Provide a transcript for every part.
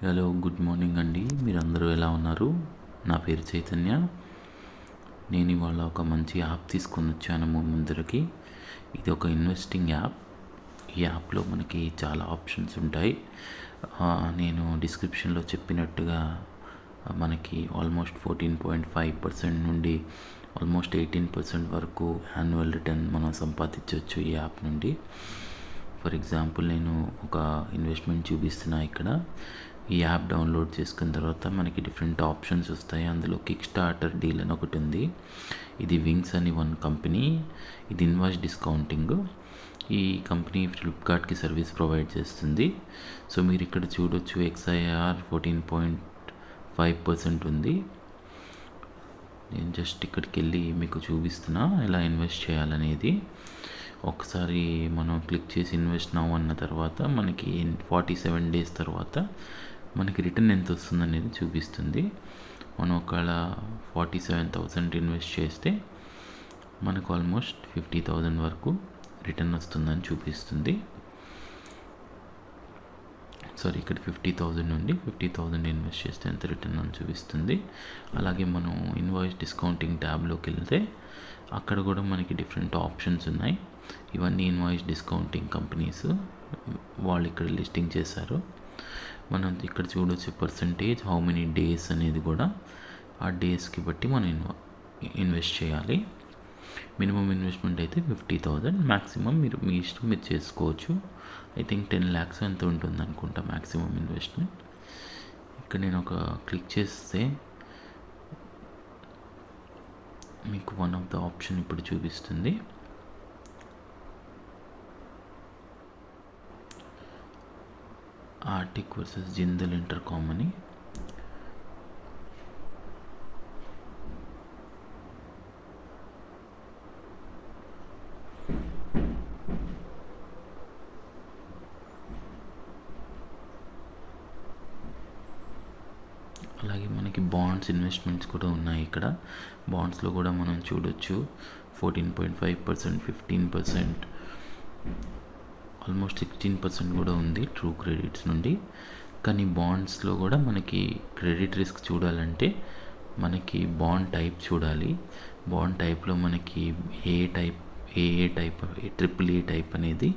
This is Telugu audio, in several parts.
హలో, గుడ్ మార్నింగ్ అండి. మీరందరూ ఎలా ఉన్నారు? నా పేరు చైతన్య. నేను ఇవాళ ఒక మంచి యాప్ తీసుకొని వచ్చాను ముందరికి. ఇది ఒక ఇన్వెస్టింగ్ యాప్. ఈ యాప్లో మనకి చాలా ఆప్షన్స్ ఉంటాయి. నేను డిస్క్రిప్షన్లో చెప్పినట్టుగా మనకి ఆల్మోస్ట్ 14.5% నుండి ఆల్మోస్ట్ 18% వరకు యాన్యువల్ రిటర్న్ మనం సంపాదించవచ్చు ఈ యాప్ నుండి. ఫర్ ఎగ్జాంపుల్, నేను ఒక ఇన్వెస్ట్మెంట్ చూపిస్తున్నా ఇక్కడ. ఈ యాప్ డౌన్లోడ్ చేసుకున్న తర్వాత మనకి డిఫరెంట్ ఆప్షన్స్ వస్తాయి. అందులో కిక్ స్టార్టర్ డీల్ అని ఒకటి ఉంది. ఇది వింగ్స్ అని వన్ కంపెనీ. ఇది ఇన్వాయిస్ డిస్కౌంటింగ్. ఈ కంపెనీ ఫ్లిప్కార్ట్కి సర్వీస్ ప్రొవైడ్ చేస్తుంది. సో మీరు ఇక్కడ చూడొచ్చు, XIR 14.5% ఉంది. నేను జస్ట్ ఇక్కడికి వెళ్ళి మీకు చూపిస్తున్నా ఎలా ఇన్వెస్ట్ చేయాలనేది. ఒకసారి మనం క్లిక్ చేసి ఇన్వెస్ట్ నౌ అన్న తర్వాత మనకి 47 డేస్ తర్వాత మనకి రిటర్న్ ఎంత వస్తుంది అనేది చూపిస్తుంది. మనం ఒకవేళ 47,000 ఇన్వెస్ట్ చేస్తే మనకు ఆల్మోస్ట్ 50,000 వరకు రిటర్న్ వస్తుందని చూపిస్తుంది. ఇక్కడ 50,000 నుండి 50,000 ఇన్వెస్ట్ చేస్తే ఎంత రిటర్న్ అని చూపిస్తుంది. అలాగే మనం ఇన్వాయిస్ డిస్కౌంటింగ్ ట్యాబ్లోకి వెళ్తే అక్కడ కూడా మనకి డిఫరెంట్ ఆప్షన్స్ ఉన్నాయి. ఇవన్నీ ఇన్వాయిస్ డిస్కౌంటింగ్ కంపెనీస్ వాళ్ళు ఇక్కడ లిస్టింగ్ చేశారు. మనం ఇక్కడ చూడొచ్చు పర్సంటేజ్, హౌ మెనీ డేస్ అనేది కూడా ఆ డేస్కి బట్టి మనం ఇన్వెస్ట్ చేయాలి. మినిమం ఇన్వెస్ట్మెంట్ అయితే 50,000, మ్యాక్సిమం మీ ఇష్టం మీరు చేసుకోవచ్చు. ఐ థింక్ 10 lakhs ఎంత ఉంటుంది అనుకుంటా మ్యాక్సిమం ఇన్వెస్ట్మెంట్. ఇక్కడ నేను ఒక క్లిక్ చేస్తే మీకు వన్ ఆఫ్ ద ఆప్షన్ ఇప్పుడు చూపిస్తుంది. ఆర్టిక్ వర్సెస్ జిందల్ ఇంటర్కామ్ అని. అలాగే మనకి బాండ్స్ ఇన్వెస్ట్మెంట్స్ కూడా ఉన్నాయి. ఇక్కడ బాండ్స్లో కూడా మనం చూడొచ్చు 14.5%, 15%, ఆల్మోస్ట్ 16% కూడా ఉంది ట్రూ క్రెడిట్స్ నుండి. కానీ బాండ్స్లో కూడా మనకి క్రెడిట్ రిస్క్ చూడాలంటే మనకి బాండ్ టైప్ చూడాలి. బాండ్ టైప్లో మనకి ఏ టైప్ AAA టైప్ అనేది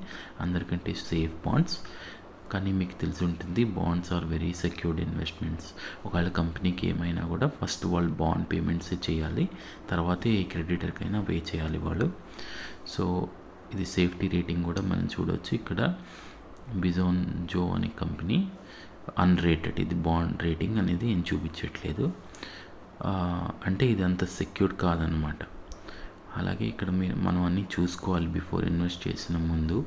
అందరికంటే సేఫ్ బాండ్స్. కానీ మీకు తెలిసి ఉంటుంది, bonds are very secured investments. ఒకవేళ కంపెనీకి ఏమైనా కూడా ఫస్ట్ వాళ్ళు బాండ్ పేమెంట్సే చేయాలి, తర్వాతే ఏ క్రెడిటర్కైనా పే చేయాలి వాళ్ళు. సో ఇది సేఫ్టీ రేటింగ్ కూడా మనం చూడవచ్చు. ఇక్కడ బిజోన్జో అనే కంపెనీ అన్రేటెడ్, ఇది బాండ్ రేటింగ్ అనేది ఏం చూపించట్లేదు, అంటే ఇది అంత సెక్యూర్డ్ కాదనమాట. అలాగే ఇక్కడ మనం అన్నీ చూసుకోవాలి. బిఫోర్ ఇన్వెస్ట్ చేసిన ముందు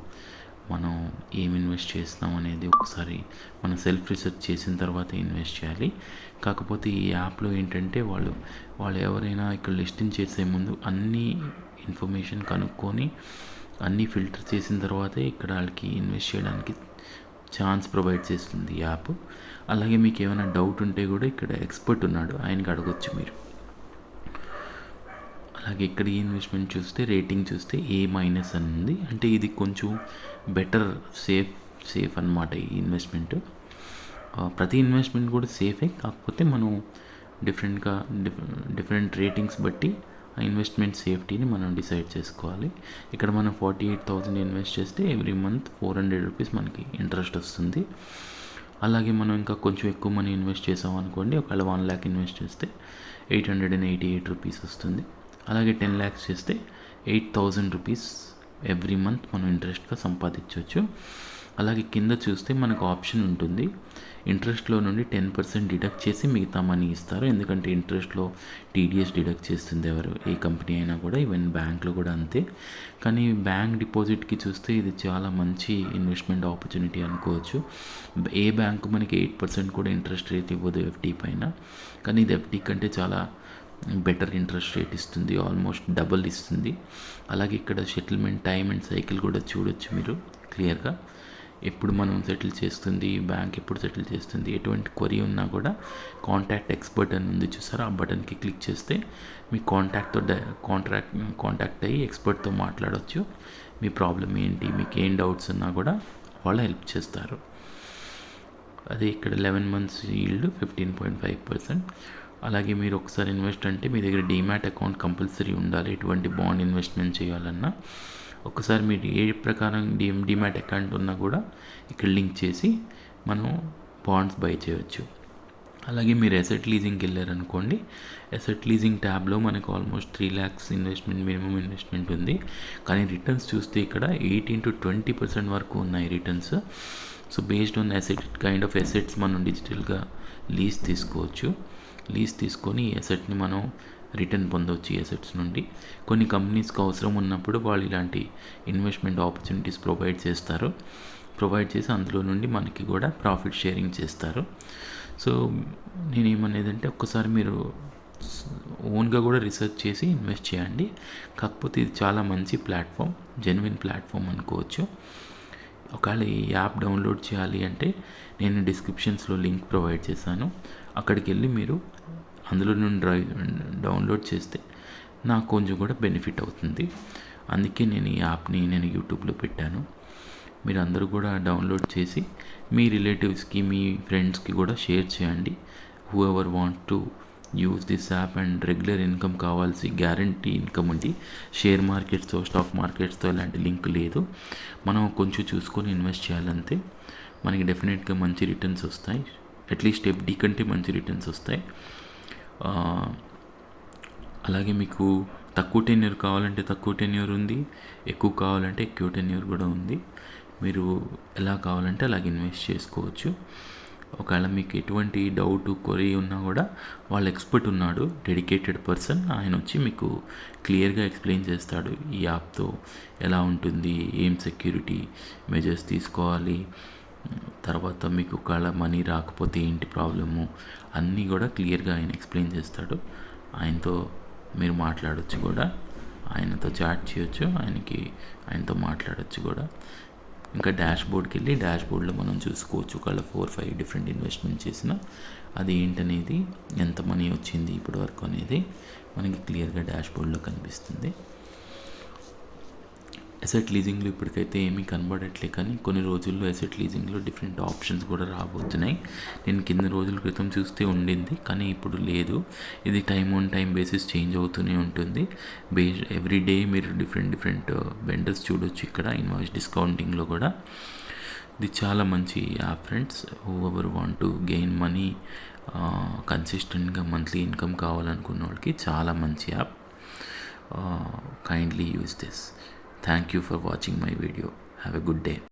మనం ఏం ఇన్వెస్ట్ చేస్తున్నాం అనేది ఒకసారి మనం సెల్ఫ్ రీసెర్చ్ చేసిన తర్వాత ఇన్వెస్ట్ చేయాలి. కాకపోతే ఈ యాప్లో ఏంటంటే వాళ్ళు ఎవరైనా ఇక్కడ లిస్టింగ్ చేసే ముందు అన్ని ఇన్ఫర్మేషన్ కనుక్కొని అన్నీ ఫిల్టర్ చేసిన తర్వాతే ఇక్కడ వాళ్ళకి ఇన్వెస్ట్ చేయడానికి ఛాన్స్ ప్రొవైడ్ చేస్తుంది ఈ యాప్. అలాగే మీకు ఏమైనా డౌట్ ఉంటే కూడా ఇక్కడ ఎక్స్పర్ట్ ఉన్నాడు, ఆయనకి అడగొచ్చు మీరు. అలాగే ఇక్కడ ఈ ఇన్వెస్ట్మెంట్ చూస్తే రేటింగ్ చూస్తే A- అని ఉంది. అంటే ఇది కొంచెం బెటర్, సేఫ్ అన్నమాట ఈ ఇన్వెస్ట్మెంట్. ప్రతి ఇన్వెస్ట్మెంట్ కూడా సేఫే, కాకపోతే మనం డిఫరెంట్ రేటింగ్స్ బట్టి ఆ ఇన్వెస్ట్మెంట్ సేఫ్టీని మనం డిసైడ్ చేసుకోవాలి. ఇక్కడ మనం 48,000 ఇన్వెస్ట్ చేస్తే ఎవ్రీ మంత్ 400 రూపీస్ మనకి ఇంట్రెస్ట్ వస్తుంది. అలాగే మనం ఇంకా కొంచెం ఎక్కువ మనీ ఇన్వెస్ట్ చేసాం అనుకోండి, ఒకవేళ 1 lakh ఇన్వెస్ట్ చేస్తే 888 రూపీస్ వస్తుంది. అలాగే 10 lakhs చేస్తే 8,000 రూపీస్ ఎవ్రీ మంత్ మనం ఇంట్రెస్ట్గా సంపాదించవచ్చు. అలాగే కింద చూస్తే మనకు ఆప్షన్ ఉంటుంది, ఇంట్రెస్ట్లో నుండి 10% డిడక్ట్ చేసి మిగతా మనీ ఇస్తారు. ఎందుకంటే ఇంట్రెస్ట్లో TDS డిడక్ట్ చేస్తుంది ఏ కంపెనీ అయినా కూడా, ఈవెన్ బ్యాంక్లో కూడా అంతే. కానీ బ్యాంక్ డిపాజిట్కి చూస్తే ఇది చాలా మంచి ఇన్వెస్ట్మెంట్ ఆపర్చునిటీ అనుకోవచ్చు. ఏ బ్యాంకు మనకి 8% కూడా ఇంట్రెస్ట్ రేట్ ఇవ్వదు FD పైన, కానీ ఇది FD కంటే చాలా బెటర్ ఇంట్రెస్ట్ రేట్ ఇస్తుంది, ఆల్మోస్ట్ డబల్ ఇస్తుంది. అలాగే ఇక్కడ సెటిల్మెంట్ టైం అండ్ సైకిల్ కూడా చూడొచ్చు మీరు క్లియర్గా. ఎప్పుడు మనం సెటిల్ చేస్తుంది, బ్యాంక్ ఎప్పుడు సెటిల్ చేస్తుంది, ఎటువంటి క్వరీ ఉన్నా కూడా కాంటాక్ట్ ఎక్స్పర్ట్ అని ఉంది చూసారా, ఆ బటన్కి క్లిక్ చేస్తే మీ కాంటాక్ట్ అయ్యి ఎక్స్పర్ట్తో మాట్లాడవచ్చు. మీ ప్రాబ్లం ఏంటి, మీకు ఏం డౌట్స్ ఉన్నా కూడా వాళ్ళు హెల్ప్ చేస్తారు. అదే ఇక్కడ 11 మంత్స్ ఈల్డ్ 15.5%. అలాగే మీరు ఒకసారి ఇన్వెస్ట్ అంటే మీ దగ్గర డీమ్యాట్ అకౌంట్ కంపల్సరీ ఉండాలి. ఎటువంటి బాండ్ ఇన్వెస్ట్మెంట్ చేయాలన్నా ఒకసారి మీరు ఏ ప్రకారం డీమ్యాట్ అకౌంట్ ఉన్నా కూడా ఇక్కడ లింక్ చేసి మనం బాండ్స్ బై చేయవచ్చు. అలాగే మీరు అసెట్ లీజింగ్కి వెళ్ళారనుకోండి, అసెట్ లీజింగ్ ట్యాబ్లో మనకు almost 3 lakhs investment, minimum investment ఉంది. కానీ రిటర్న్స్ చూస్తే ఇక్కడ 18 to 20% వరకు ఉన్నాయి returns. So based on asset kind of assets మనం డిజిటల్గా లీజ్ తీసుకోవచ్చు. లీజ్ తీసుకొని ఈ అసెట్ని మనం రిటర్న్ పొందవచ్చు ఈ అసెట్స్ నుండి. కొన్ని కంపెనీస్కి అవసరం ఉన్నప్పుడు వాళ్ళు ఇలాంటి ఇన్వెస్ట్మెంట్ ఆపర్చునిటీస్ ప్రొవైడ్ చేసి అందులో నుండి మనకి కూడా ప్రాఫిట్ షేరింగ్ చేస్తారు. సో నేనేమనేదంటే ఒక్కసారి మీరు ఓన్గా కూడా రీసెర్చ్ చేసి ఇన్వెస్ట్ చేయండి. కాకపోతే ఇది చాలా మంచి ప్లాట్ఫామ్, జెన్యున్ ప్లాట్ఫామ్ అనుకోవచ్చు. ఒకవేళ ఈ యాప్ డౌన్లోడ్ చేయాలి అంటే నేను డిస్క్రిప్షన్స్లో లింక్ ప్రొవైడ్ చేశాను. అక్కడికి వెళ్ళి మీరు అందులో నుండి డౌన్లోడ్ చేస్తే నాకు కొంచెం కూడా బెనిఫిట్ అవుతుంది. అందుకే నేను ఈ యాప్ని యూట్యూబ్లో పెట్టాను. మీరు అందరూ కూడా డౌన్లోడ్ చేసి మీ రిలేటివ్స్కి, మీ ఫ్రెండ్స్కి కూడా షేర్ చేయండి. Who ever want to use this app and regular income కావాల్సి గ్యారంటీ ఇన్కమ్ ఉంది. షేర్ మార్కెట్స్తో, స్టాక్ మార్కెట్స్తో ఎలాంటి లింక్ లేదు. మనం కొంచెం చూసుకొని ఇన్వెస్ట్ చేయాలంతే మనకి డెఫినెట్గా మంచి రిటర్న్స్ వస్తాయి. అట్లీస్ట్ ఎఫ్డి కంటే మంచి రిటర్న్స్ వస్తాయి. అలాగే మీకు తక్కువ టెన్యూర్ కావాలంటే తక్కువ టెన్యూర్ ఉంది, ఎక్కువ కావాలంటే ఎక్కువ టెన్యూర్ కూడా ఉంది. మీరు ఎలా కావాలంటే అలాగ ఇన్వెస్ట్ చేసుకోవచ్చు. ఒకవేళ మీకు ఎటువంటి డౌట్, క్వరీ ఉన్నా కూడా వాళ్ళ ఎక్స్పర్ట్ ఉన్నాడు, డెడికేటెడ్ పర్సన్. ఆయన వచ్చి మీకు క్లియర్గా ఎక్స్ప్లెయిన్ చేస్తాడు ఈ యాప్తో ఎలా ఉంటుంది, ఏం సెక్యూరిటీ మెజర్స్ తీసుకోవాలి, తర్వాత మీకు ఒకవేళ మనీ రాకపోతే ఏంటి ప్రాబ్లము, అన్నీ కూడా క్లియర్గా ఆయన ఎక్స్ప్లెయిన్ చేస్తాడు. ఆయనతో మీరు మాట్లాడవచ్చు కూడా, ఆయనతో చాట్ చేయొచ్చు, ఆయనతో మాట్లాడచ్చు కూడా. ఇంకా డాష్బోర్డ్కి వెళ్ళి డాష్బోర్డ్లో మనం చూసుకోవచ్చు. ఒకవేళ 4-5 డిఫరెంట్ ఇన్వెస్ట్మెంట్ చేసినా అది ఏంటనేది, ఎంత మనీ వచ్చింది ఇప్పటి వరకు అనేది మనకి క్లియర్గా డాష్బోర్డ్లో కనిపిస్తుంది. అసెట్ లీజింగ్లో ఇప్పటికైతే ఏమీ కనబడట్లే, కానీ కొన్ని రోజుల్లో అసెట్ లీజింగ్లో డిఫరెంట్ ఆప్షన్స్ కూడా రాబోతున్నాయి. నేను కింద రోజుల క్రితం చూస్తే ఉండింది, కానీ ఇప్పుడు లేదు. ఇది time on time basis change అవుతూనే ఉంటుంది. ఎవ్రీ డే మీరు డిఫరెంట్ వెండర్స్ చూడొచ్చు ఇక్కడ ఇన్వాయిస్ డిస్కౌంటింగ్లో కూడా. ఇది చాలా మంచి app friends. Who ever want to gain money, కన్సిస్టెంట్గా మంత్లీ ఇన్కమ్ కావాలనుకున్న వాళ్ళకి చాలా మంచి app. Kindly use this. Thank you for watching my video. Have a good day.